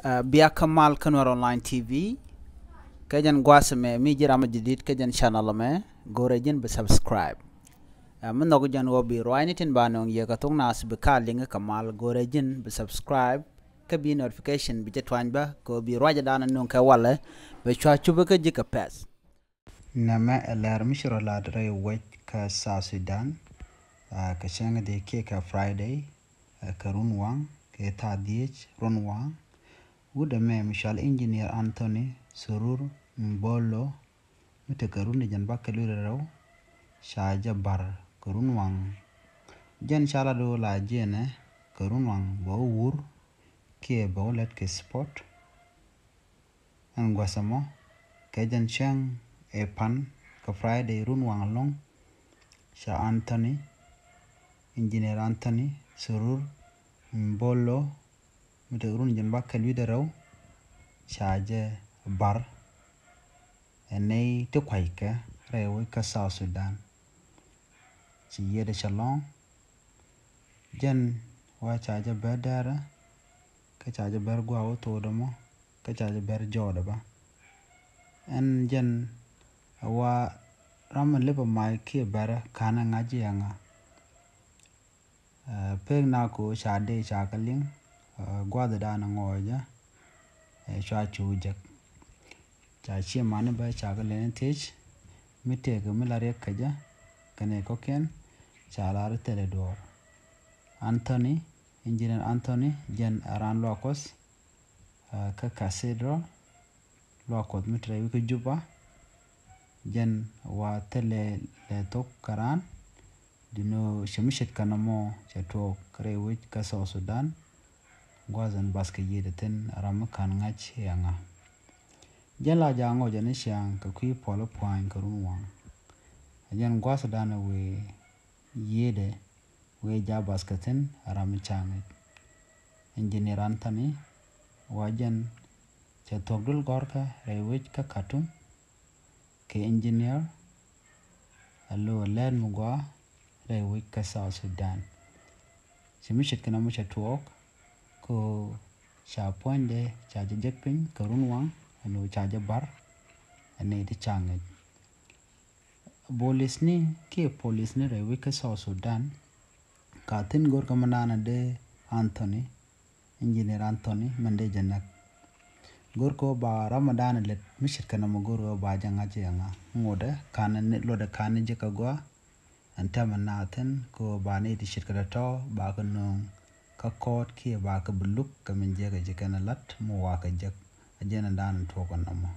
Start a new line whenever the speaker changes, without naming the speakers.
بيا كمال كنور اونلاين تي في كجن قواسمه ميجي رام جديد كجن شانل ما غورجن بسبسكرايب من نوغ جن وبي روينتين بانون يغتون ناس بكالينغ كمال غورجن بسبسكرايب كبي نوتيفيكيشن بجتوان با كو بي رواجه دانا نون كوالا بشوا چوبك جيكا باس نما الارمشرو لادري ويت كسا سودان كشنغ دي كيكا فرايداي كرون وان كيتا ديج رون وان Udame Michal Engineer Anthony Surur Mbolo Mite Karuni Jan Bakalurao Shaja Bar Karunwang Jan Shalado La Jene Karunwang Bawur Kie Bawlet Ke Sport Angwasamo Kajan Chang Epan Ka Friday Runwang Long Sha Anthony Engineer Anthony Surur Mbolo Mite Karuni Jan Bakalurao Shaja Bar Enei te kwaike rewe ka South Sudan ci yede shalom jen wa chaja bedara ka chaja ber gwa to domo ka chaja ber joda ba en jen wa ram leba mai ke ber kana ngaji anga pe na ko shade chakaling gwa da na ngoja shwa chujak cha chi mane ba cha ga len tej mite ga milare kaja kane koken cha lar tele dor Anthony Engineer Anthony jen aran lokos ka cathedral lokot mitre wi juba jen wa tele le tok karan dino shemishet kanamo cha to kare wi ka South Sudan gwazan baske yede ten ram kan ngach yanga Jela jango jene siang ka kui polo puan karunwang. Ajan gwa sadana we yede we jabas katen arami changet. Engineer Anthony wajan chatogdul gorka rewech ka katum ke engineer alo len mugwa rewech ka South Sudan. Simishit kana mo chatuok ko cha poinde cha jekpin karunwang anu chaja bar ane di change bolis ni ke police ni rewe ka South Sudan ka tin gor ka manana de Anthony Engineer Anthony mande janak gor ko ba Ramadan let mishit kana mo gor ba janga jenga ngode kana ne lo de kana je ka gwa anta manaten ko ba ne di shit ka to ba ka no ka court ke ba ka buluk ka min je ka je kana lat mo wa ka je ajena dan to ko namo